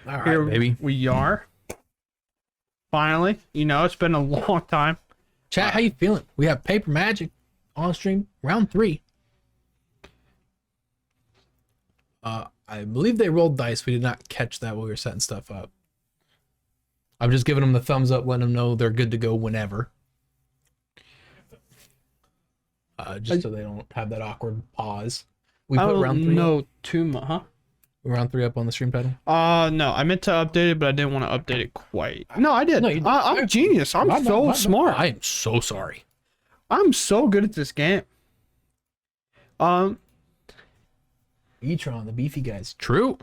All right, Here baby. we are. Finally, it's been a long time. Chat, how you feeling? We have Paper Magic on stream, round 3. I believe they rolled dice. We did not catch that while we were setting stuff up. I'm just giving them the thumbs up, letting them know they're good to go whenever. Just so they don't have that awkward pause. We put round 3 up. No, too much, huh? Round 3 up on the stream title. No, I meant to update it, but I didn't want to update it quite. No, I did. No, you did. I'm a genius. I'm so smart. I am so sorry. I'm so good at this game. E-Tron, the beefy guys. True.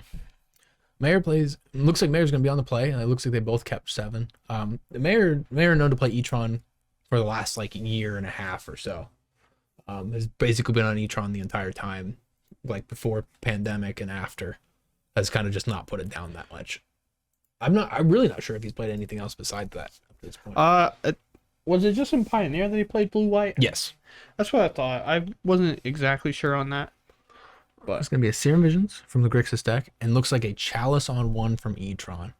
Mayor plays. Looks like Mayor's gonna be on the play, and it looks like they both kept 7. The Mayor known to play E-Tron for the last like year and a half or so. Has basically been on E-Tron the entire time, like before pandemic and after. Has kind of just not put it down that much. I'm really not sure if he's played anything else besides that at this point. Was it just in Pioneer that he played blue white? Yes. That's what I thought. I wasn't exactly sure on that. But It's gonna be a Serum Visions from the Grixis deck, and looks like a Chalice on 1 from E-Tron.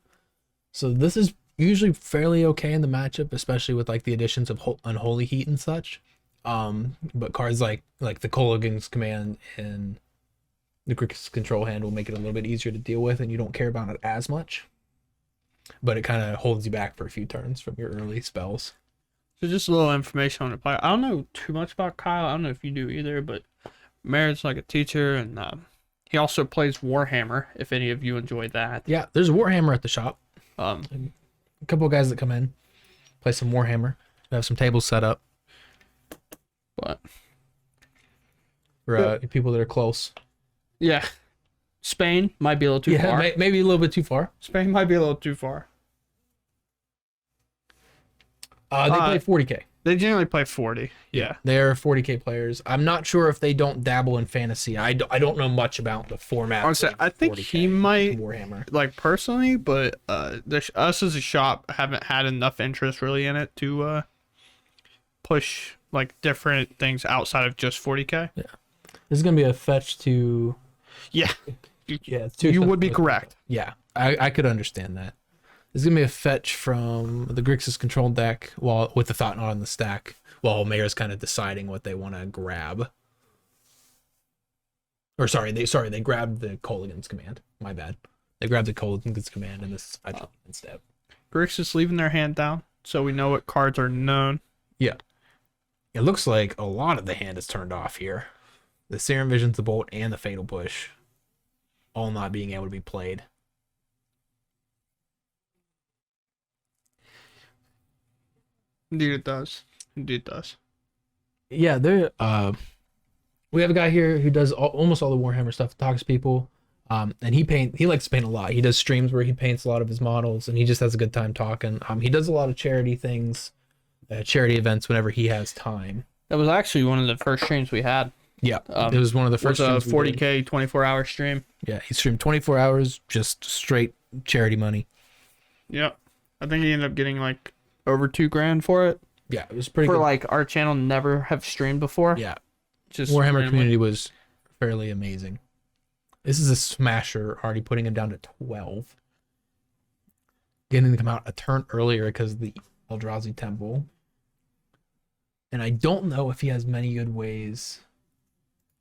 So this is usually fairly okay in the matchup, especially with like the additions of Unholy Heat and such. But cards like the Kolaghan's Command and the Grixis control hand will make it a little bit easier to deal with, and you don't care about it as much. But it kind of holds you back for a few turns from your early spells. so just a little information on the player. I don't know too much about Kyle. I don't know if you do either, but Merritt's like a teacher, and he also plays Warhammer, if any of you enjoy that. Yeah, there's a Warhammer at the shop. Um, A couple of guys that come in, play some Warhammer. We have some tables set up but for people that are close. yeah, Spain might be a little too far. Maybe a little bit too far. Spain might be a little too far. They play 40K. They generally play 40. Yeah. They're 40K players. I'm not sure if they don't dabble in fantasy. I don't know much about the format. Honestly, I think 40K he might, Warhammer. like personally, but us as a shop haven't had enough interest really in it to push like different things outside of just 40K. Yeah. This is gonna be a fetch to. Yeah. Yeah, You would be correct. Yeah, I could understand that. There's gonna be a fetch from the Grixis control deck with the Thought Knot on the stack, while Mayor's kind of deciding what they want to grab. Or they grabbed the Kolaghan's Command. My bad. They grabbed the Kolaghan's Command in this instead. Grixis leaving their hand down, so we know what cards are known. Yeah. It looks like a lot of the hand is turned off here. The Serum Visions, the Bolt, and the Fatal Push, all not being able to be played. Indeed it does. Indeed it does. Yeah, we have a guy here who does almost all the Warhammer stuff, talks to people, and he likes to paint a lot. He does streams where he paints a lot of his models, and he just has a good time talking. He does a lot of charity things, charity events whenever he has time. That was actually one of the first streams we had. Yeah, it was one of the first. It was a 40K 24-hour stream. Yeah, he streamed 24 hours, just straight charity money. Yep. I think he ended up getting like over $2,000 for it. Yeah, it was pretty for good. Like our channel never have streamed before. Yeah, just Warhammer randomly. community was fairly amazing. This is a smasher, already putting him down to 12. Getting to come out a turn earlier because of the Eldrazi Temple. And I don't know if he has many good ways.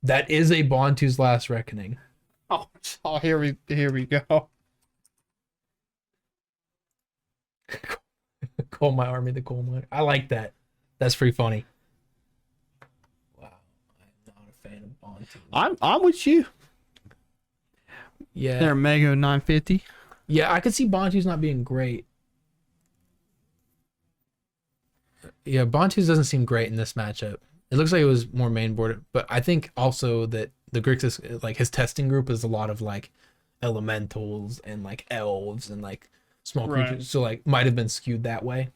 That is a Bontu's Last Reckoning. Oh, here we go. Coal My Army, the Coal Mine. I like that. That's pretty funny. Wow, I'm not a fan of Bontu. I'm with you. Yeah. They're Mego 950. Yeah, I could see Bontu's not being great. Yeah, Bontu's doesn't seem great in this matchup. It looks like it was more mainboard, but I think also that the Grixis, like his testing group is a lot of like elementals and like elves and like small creatures, so like might have been skewed that way.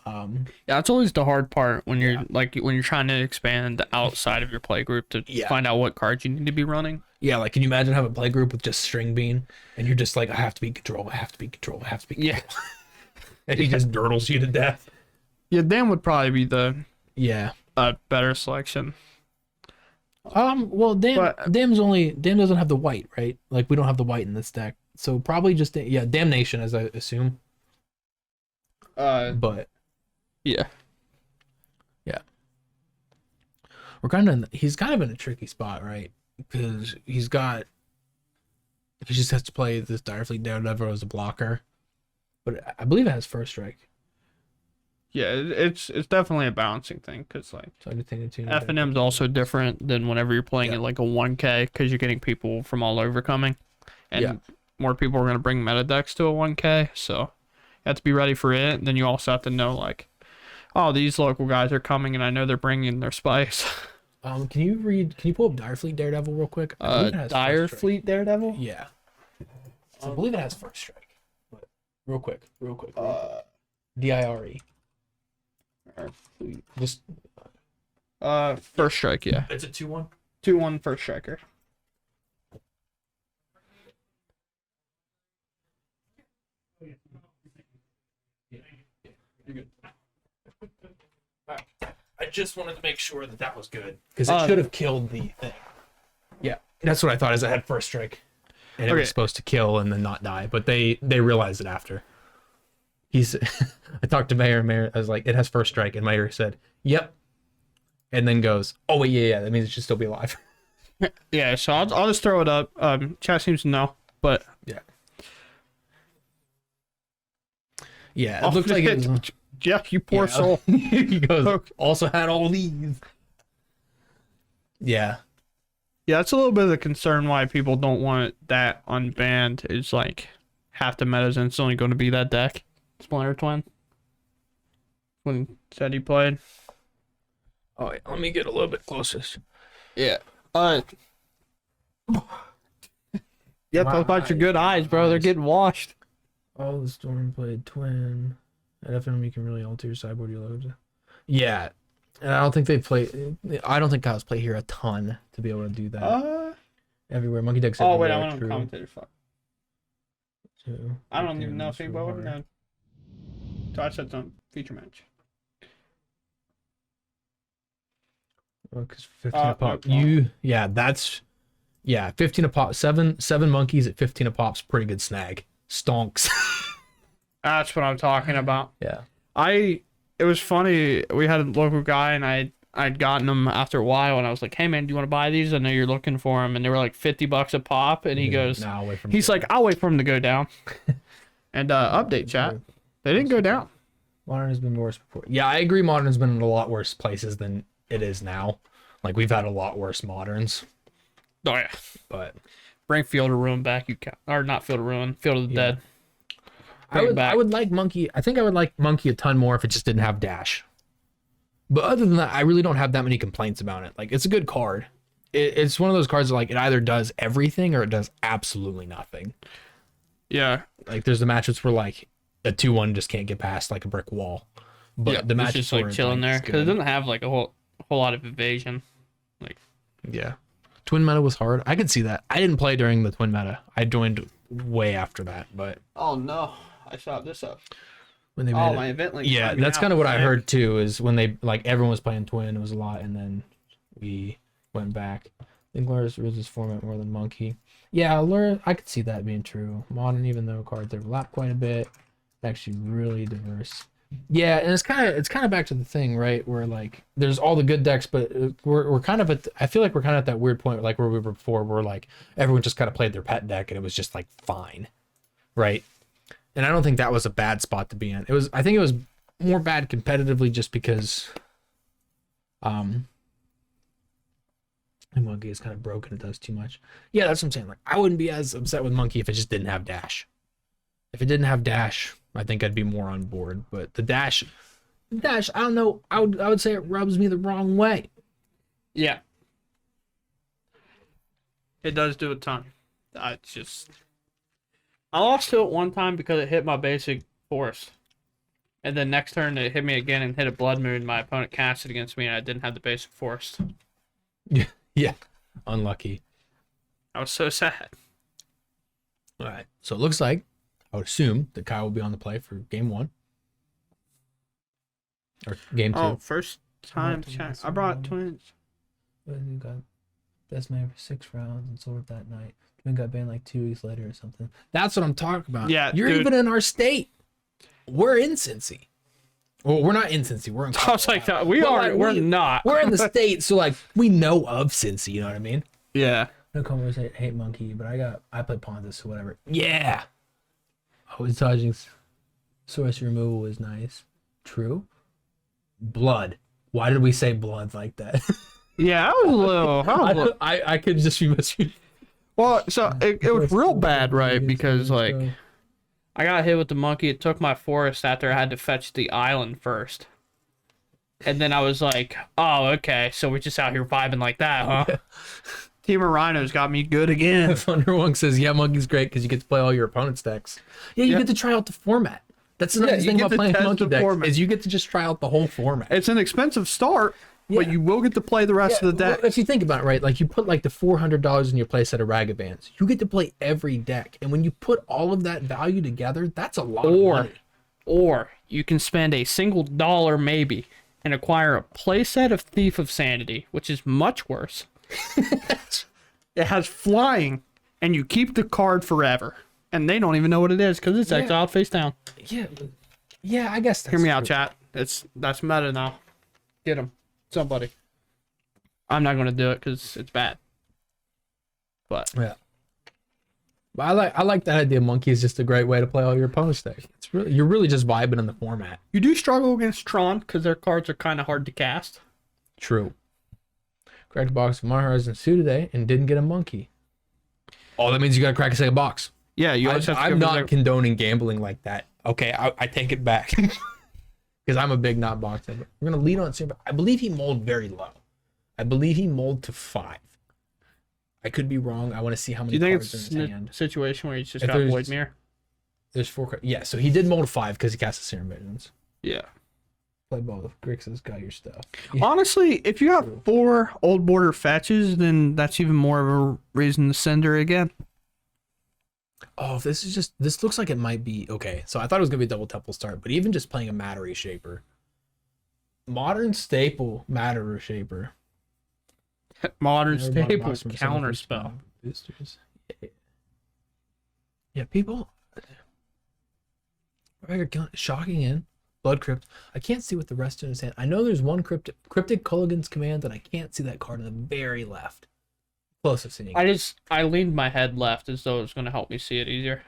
Yeah, that's always the hard part when you're when you're trying to expand outside of your play group to find out what cards you need to be running. Yeah, like can you imagine having a play group with just String Bean and you're just like, I have to be control, I have to be control, I have to be control. Yeah. And he just dirtles you to death. Yeah, Dan would probably be the better selection. Well, Dan doesn't have the white, right? Like we don't have the white in this deck. So probably just damnation as I assume. Uh, But yeah. yeah, he's kind of in a tricky spot, right? Because he just has to play this Direfleet Daredevil as a blocker, but I believe it has first strike. Yeah, it's definitely a balancing thing because like So I do think it's FNM's also different than whenever you're playing Yeah. at like a 1K because you're getting people from all over coming, and Yeah. more people are going to bring meta decks to a 1K, so you have to be ready for it. And then you also have to know like, oh, these local guys are coming, and I know they're bringing their spice. Can you pull up Direfleet Daredevil real quick? I believe it has Dire first strike. Fleet Daredevil. Yeah. So I believe it has first strike. But real quick. DIRE. Dire Fleet. Just First strike, yeah. it's a 2-1. 2-1 first striker. You're good. I just wanted to make sure that was good because it Uh, should have killed the thing. Yeah, that's what I thought. Is it had first strike, and it Okay. was supposed to kill and then not die, but they realized it after. He's. I talked to Mayor. Mayor, I was like, it has first strike, and Mayor said, "Yep," and then goes, "Oh wait, yeah. That means it should still be alive." Yeah, so I'll just throw it up. Chat seems to know, but Yeah. Yeah, it looks like it was. yeah, you poor Yeah. soul. He goes, also had all these. Yeah. Yeah, that's a little bit of the concern why people don't want that unbanned. Is like half the meta's instantly going to be that deck. Splinter Twin. When said he played. Oh, wait, let me get a little bit closer. Yeah. Yeah, My talk about your good eyes, bro. They're getting washed. All the Storm played Twin. At FNM, you can really alter your sideboard you load. Yeah. And I don't think they play. I don't think Kyle's play here a ton to be able to do that. Everywhere. Monkey Deck's Oh, wait, everywhere, I want to true. commentator. Fuck. Two. I don't even know if It's anybody real would hard. know. So I said some feature match. Oh, 'cause 15 a pop. No. Yeah, 15 a pop. Seven monkeys at 15 a pop's pretty good snag. Stonks. That's what I'm talking about. Yeah. It was funny. We had a local guy, and I'd gotten them after a while, and I was like, "Hey man, do you want to buy these? I know you're looking for them." And they were like $50 a pop, and he goes, Nah, I'll wait for he's like, "I'll wait for them to go down." And update chat, they didn't go down. Modern has been worse before. Yeah, I agree. Modern has been in a lot worse places than it is now. Like we've had a lot worse moderns, Oh yeah, but bring Field of Ruin back. You can, or not Field of Ruin, Field of the Dead. Bring it back. I would like Monkey. I think I would like Monkey a ton more if it just didn't have Dash. But other than that, I really don't have that many complaints about it. Like it's a good card. It's one of those cards that, like, it either does everything or it does absolutely nothing. Yeah, Like there's the matchups where like a 2-1 just can't get past like a brick wall. But yeah, the it's matchups just where like it's, chilling there it's because it good. doesn't have like a whole lot of evasion. Yeah. Twin meta was hard. I could see that. I didn't play during the twin meta. I joined way after that, but Oh no, I shot this up. when they Oh, made my it. event link. Yeah, that's kind of what I heard too, is when they like everyone was playing twin, it was a lot, and then we went back. I think Lura's this format more than Monkey. Yeah, Lura, I could see that being true. Modern, even though cards overlap quite a bit, actually really diverse. Yeah, and it's kind of back to the thing, right? Where like there's all the good decks, but we're kind of at. I feel like we're kind of at that weird point, like where we were before, where like everyone just kind of played their pet deck, and it was just like fine, right? And I don't think that was a bad spot to be in. I think it was more bad competitively just because Monkey is kind of broken. It does too much. Yeah, that's what I'm saying. Like I wouldn't be as upset with Monkey if it just didn't have Dash. If it didn't have Dash, I think I'd be more on board. But the Dash, I don't know. I would say it rubs me the wrong way. Yeah, it does do a ton. I lost to it one time because it hit my basic force. And then next turn it hit me again and hit a Blood Moon. My opponent cast it against me and I didn't have the basic force. Yeah, unlucky. I was so sad. All right. So it looks like I would assume that Kyle will be on the play for game 1 or game 2. Oh, first time chat. I brought twins. We got best man for 6 rounds and sold it that night. We got banned like 2 weeks later or something. That's what I'm talking about. Yeah, you're dude. even in our state. We're in Cincy. Well, we're not in Cincy. We're in. I was like, Colorado. we But, are. like, We're not. We're in the state, so like we know of Cincy. You know what I mean? Yeah. No conversation, hate monkey, but I play Pontus or whatever. Yeah. Always dodging. Source removal was nice. True. Blood. Why did we say blood like that? Yeah, I was a little. I could just be misreading. Well, so it was real bad, right? Because like I got hit with the monkey. It took my forest after I had to fetch the island first. And then I was like, oh, okay. So we're just out here vibing like that, huh? Yeah. Team of Rhinos got me good again. Thunderwong says, yeah, monkey's great because you get to play all your opponent's decks. Yeah, you get to try out the format. That's the nice thing about playing monkey decks is you get to just try out the whole format. It's an expensive start, but you will get to play the rest of the deck. Well, if you think about it, right, like you put like the $400 in your playset of Ragavan's, you get to play every deck. And when you put all of that value together, that's a lot of money. Or you can spend a single dollar maybe and acquire a playset of Thief of Sanity, which is much worse. It has flying, and you keep the card forever. And they don't even know what it is because it's exiled face down. Yeah, I guess that's Hear me out, true. chat. That's meta now. Get him. Somebody. I'm not going to do it because it's bad. But Yeah. But I like that idea. Monkey is just a great way to play all your opponent's deck. You're really just vibing in the format. you do struggle against Tron because their cards are kind of hard to cast. True. Cracked a box of Marhars and Sue today and didn't get a monkey. Oh, that means you got to crack a second box. Yeah, you always have to I'm not condoning gambling like that. Okay, I take it back. Because I'm a big not box head. We're going to lead on soon, but I believe he mulled very low. I believe he mulled to 5. I could be wrong. I want to see how many Do you think cards it's in his a hand. situation where he's just If got there's- Void Mirror? There's 4 cards. Yeah, so he did mull to 5 because he cast the Serum Visions. Yeah. Play both. Grixis got your stuff. Honestly, if you got 4 old border fetches, then that's even more of a reason to send her again. Oh, this looks like it might be okay. So I thought it was gonna be a double temple start, but even just playing a Matter Reshaper, modern staple Matter Reshaper, Modern Never bought a staple box from counter Southern spell. Boosters. Yeah, people. Shocking in Blood Crypt. I can't see what the rest of his hand. I know there's one cryptic Culligan's Command, and I can't see that card on the very left. Closest thing. I leaned my head left as though it was going to help me see it easier.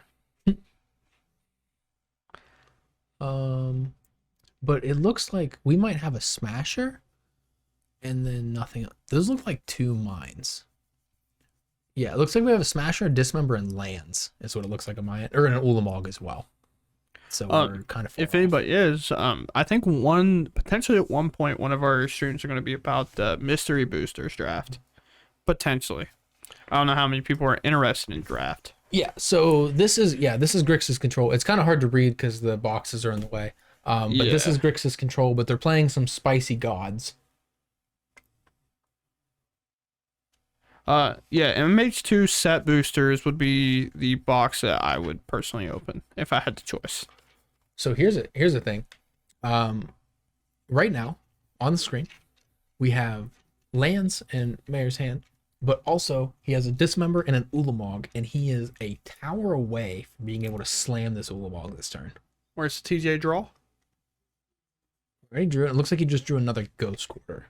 But it looks like we might have a Smasher, and then nothing else. Those look like 2 mines. Yeah, it looks like we have a Smasher, a Dismember, and lands. Is what it looks like on my end, or an Ulamog as well. So we're kind of. If anybody is, I think potentially at one point one of our streams are going to be about the mystery boosters draft. Potentially, I don't know how many people are interested in draft. Yeah, so this is Grixis control. It's kind of hard to read because the boxes are in the way. But this is Grixis control, but they're playing some spicy gods. MH2 set boosters would be the box that I would personally open if I had the choice. So here's the thing. Right now on the screen, we have lands and Mayor's Hand, but also he has a Dismember and an Ulamog, and he is a tower away from being able to slam this Ulamog this turn. Where's the TJ draw? He drew it. It looks like he just drew another Ghost Quarter.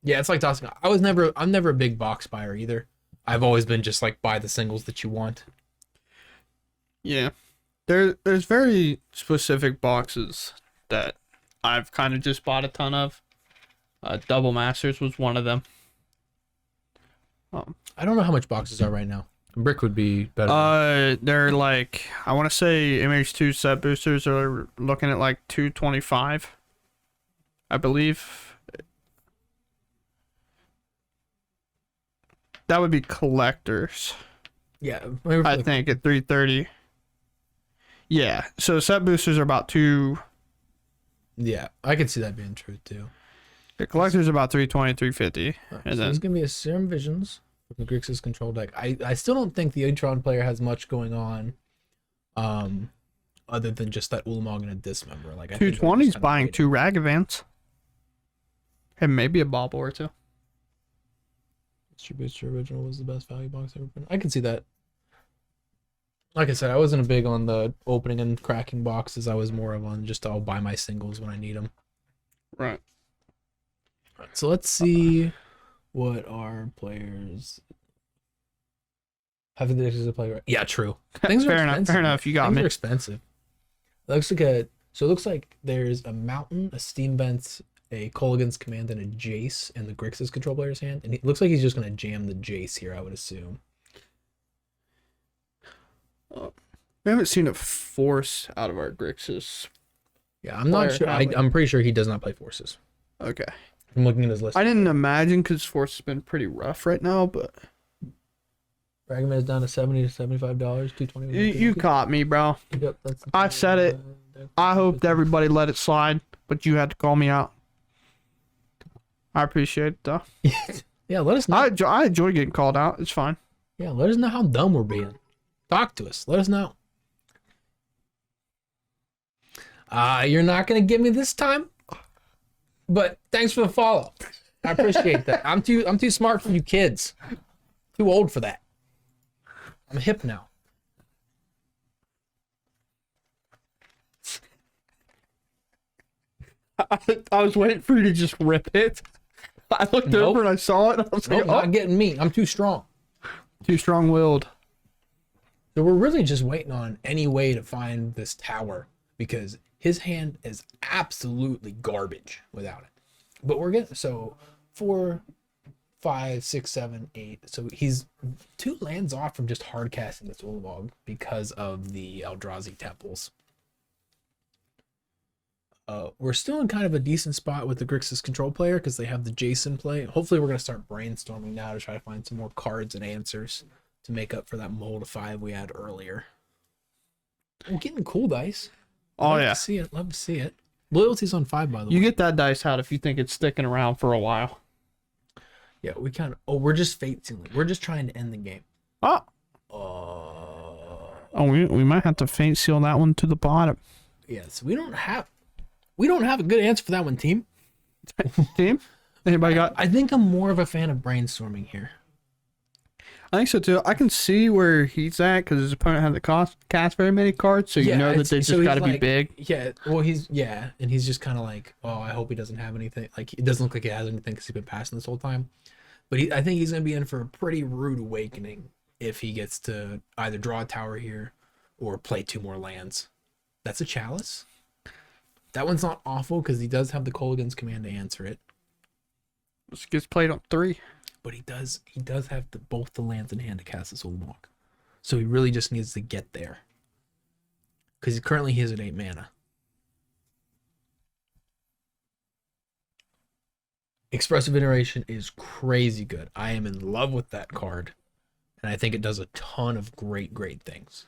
Yeah, it's like tossing. I'm never a big box buyer either. I've always been just like buy the singles that you want. Yeah. There's very specific boxes that I've kind of just bought a ton of. Double Masters was one of them. I don't know how much boxes are right now. Brick would be better. They're like, I want to say MH2 set boosters are looking at like 225, I believe. That would be collectors. Yeah, I think at 330. Yeah, so set boosters are about 2. Yeah, I could see that being true too. The collectors are about 320, 350. So And there's then gonna be a Serum Visions from the Grixis control deck. I still don't think the E-Tron player has much going on, other than just that Ulamog and a Dismember. Like 220's buying 2 Ragavans. And maybe a Bauble or 2. Booster original was the best value box ever printed. I can see that. Like I said, I wasn't big on the opening and cracking boxes. I was more of on just I'll buy my singles when I need them. Right. So let's see what our players have the play. Right? Yeah, true. Things are Fair enough. expensive. Fair enough. You got Things me. are expensive. Looks like it looks like there's a mountain, a steam vents, a Kolaghan's Command, and a Jace in the Grixis control player's hand, and it looks like he's just gonna jam the Jace here. I would assume. We haven't seen a force out of our Grixis. Yeah, I'm not sure. I'm pretty sure he does not play forces. Okay. I'm looking at his list. I didn't imagine because force has been pretty rough right now, but Ragaman is down to $70 to $75, $220. you caught me, bro. Yep, that's I said it. I hoped everybody let it slide, but you had to call me out. I appreciate it, though. Yeah, let us know. I enjoy getting called out. It's fine. Yeah, let us know how dumb we're being. Talk to us. Let us know. You're not gonna get me this time, but thanks for the follow. I appreciate that. I'm too smart for you kids. Too old for that. I'm hip now. I was waiting for you to just rip it. I looked over and I saw it. And I was Nope, like, not getting me. I'm too strong. too strong-willed. So we're really just waiting on any way to find this tower because his hand is absolutely garbage without it. But we're getting 4, 5, 6, 7, 8. So he's 2 lands off from just hard casting this Ulamog because of the Eldrazi temples. We're still in kind of a decent spot with the Grixis control player because they have the Jason play. Hopefully we're going to start brainstorming now to try to find some more cards and answers to make up for that mold of 5 we had earlier. We're getting cool dice. Oh, yeah. Love to see it. Loyalty's on 5, by the way. You get that dice out if you think it's sticking around for a while. Yeah, we kind of... Oh, we're just fate sealing. We're just trying to end the game. Oh. We might have to fate seal that one to the bottom. Yes, we don't have a good answer for that one, team. Team? Anybody got... I think I'm more of a fan of brainstorming here. I think so too. I can see where he's at because his opponent hasn't cast very many cards, so you know that they just got to be big. Yeah, well, and he's just kind of like, oh, I hope he doesn't have anything. Like, it doesn't look like he has anything because he's been passing this whole time. But I think he's going to be in for a pretty rude awakening if he gets to either draw a tower here or play 2 more lands. That's a chalice. That one's not awful because he does have the Kolaghan's Command to answer it. This gets played on 3. But he does have both the lands in hand to cast this Ulamog. So he really just needs to get there. Because currently he is at 8 mana. Expressive Iteration is crazy good. I am in love with that card. And I think it does a ton of great things.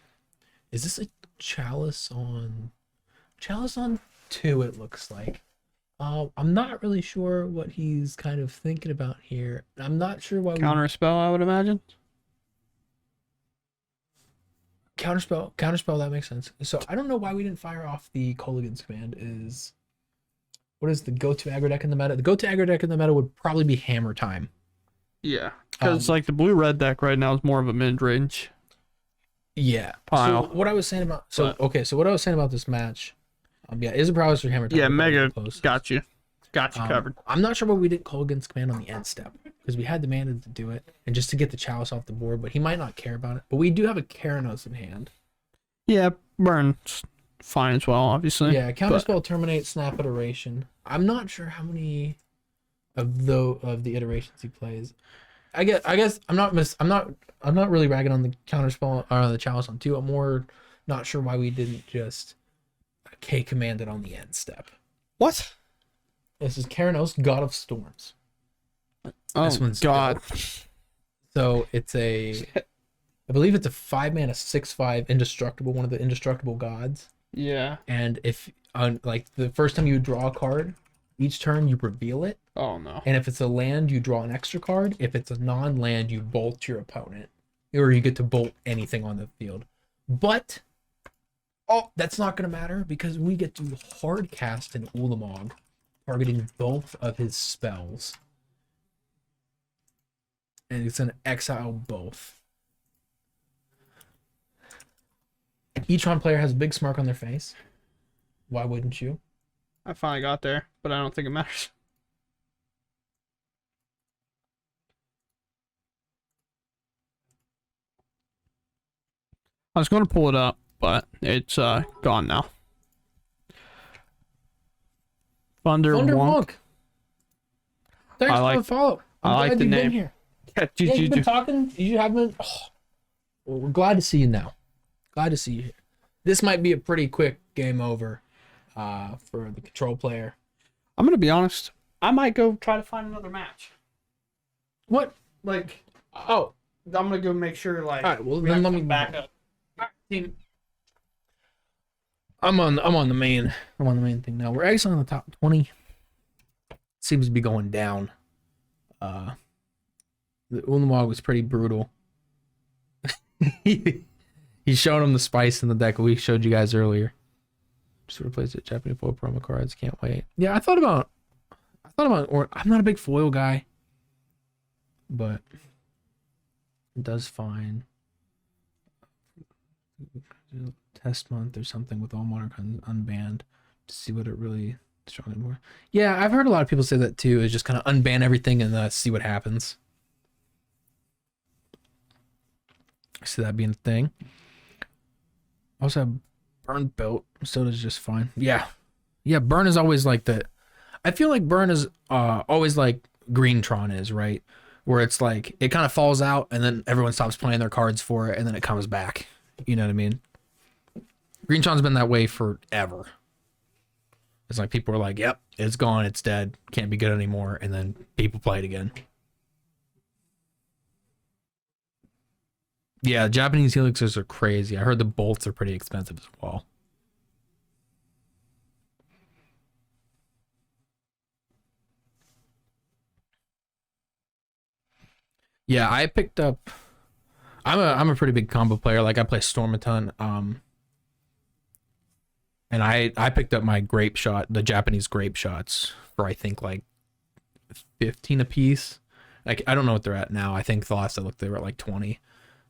Is this a Chalice on 2, it looks like. I'm not really sure what he's kind of thinking about here. I'm not sure why Counter a spell, I would imagine. Counterspell, that makes sense. So I don't know why we didn't fire off the Kolaghan's Command. What is the go-to aggro deck in the meta? The go-to aggro deck in the meta would probably be Hammer Time. Yeah, because like the blue-red deck right now is more of a mid-range. Yeah. Pile. So what I was saying about this match, is a prowess or Hammer Time. Yeah, mega. Got you covered. I'm not sure why we didn't Kolaghan's Command on the end step because we had the mana to do it and just to get the Chalice off the board, but he might not care about it. But we do have a Keranos in hand. Yeah, burn's fine as well, obviously. Yeah, Counterspell, Terminate, Snap Iteration. I'm not sure how many of the iterations he plays. I guess I'm not really ragging on the Counterspell or the Chalice on 2. I'm more not sure why we didn't just K command it on the end step. What? This is Keranos, God of Storms. Oh, this one's God. dope. So it's I believe it's a 5 mana 6/5 indestructible, one of the indestructible gods. Yeah. And if like the first time you draw a card, each turn you reveal it. Oh no. And if it's a land, you draw an extra card. If it's a non-land, you bolt your opponent, or you get to bolt anything on the field. But that's not going to matter because we get to hard cast an Ulamog, targeting both of his spells. and it's gonna exile both. E-Tron player has a big smirk on their face. Why wouldn't you? I finally got there, but I don't think it matters. I was going to pull it up, but it's gone now. Thunder Wonk. Thanks for the follow. I like the name. Here. Yeah, you've been talking. You haven't. Oh, well, we're glad to see you now. Glad to see you here. This might be a pretty quick game over for the control player. I'm gonna be honest. I might go try to find another match. What? Like, oh, I'm gonna go make sure. Like, all right. Well, then let me back up. Team. I'm on the main thing now. We're actually on the top 20. Seems to be going down. The Ulamog was pretty brutal. He's showing him the spice in the deck we showed you guys earlier. Just replace it. Japanese foil promo cards. Can't wait. Yeah, I thought about, or I'm not a big foil guy, but it does fine. Test month or something with all Monarch unbanned to see what it really strongly more. Yeah, I've heard a lot of people say that too. Is just kind of unban everything and see what happens. I see that being a thing. Also have burn built. Soda's just fine. Yeah. Burn is always like the. I feel like burn is always like Green-Tron is, right? Where it's like it kind of falls out and then everyone stops playing their cards for it and then it comes back. You know what I mean? Green-Tron's been that way forever. It's like people are like, yep, it's gone, it's dead, can't be good anymore, and then people play it again. Yeah, Japanese helixes are crazy. I heard the bolts are pretty expensive as well. Yeah, I picked up. I'm a pretty big combo player. Like I play Storm a ton. And I picked up my grape shot, the Japanese grape shots for I think like 15 a piece. Like I don't know what they're at now. I think the last I looked they were at like 20.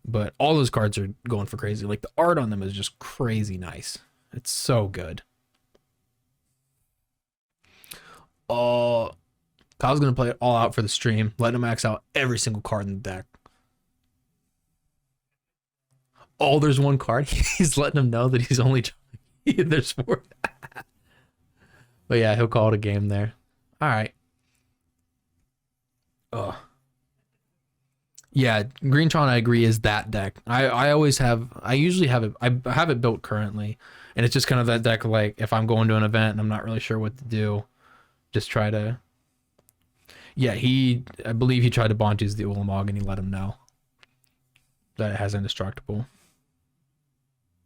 But all those cards are going for crazy. Like the art on them is just crazy nice. It's so good. Oh, Kyle's gonna play it all out for the stream, letting him max out every single card in the deck. Oh, there's one card. He's letting him know that he's only there's more. But yeah, he'll call it a game there. All right. Oh. Yeah, Green-Tron, I agree, is that deck. I usually have it. I have it built currently, and it's just kind of that deck. Like if I'm going to an event and I'm not really sure what to do, just try to. Yeah, I believe he tried to Bonti's the Ulamog and he let him know that it has indestructible.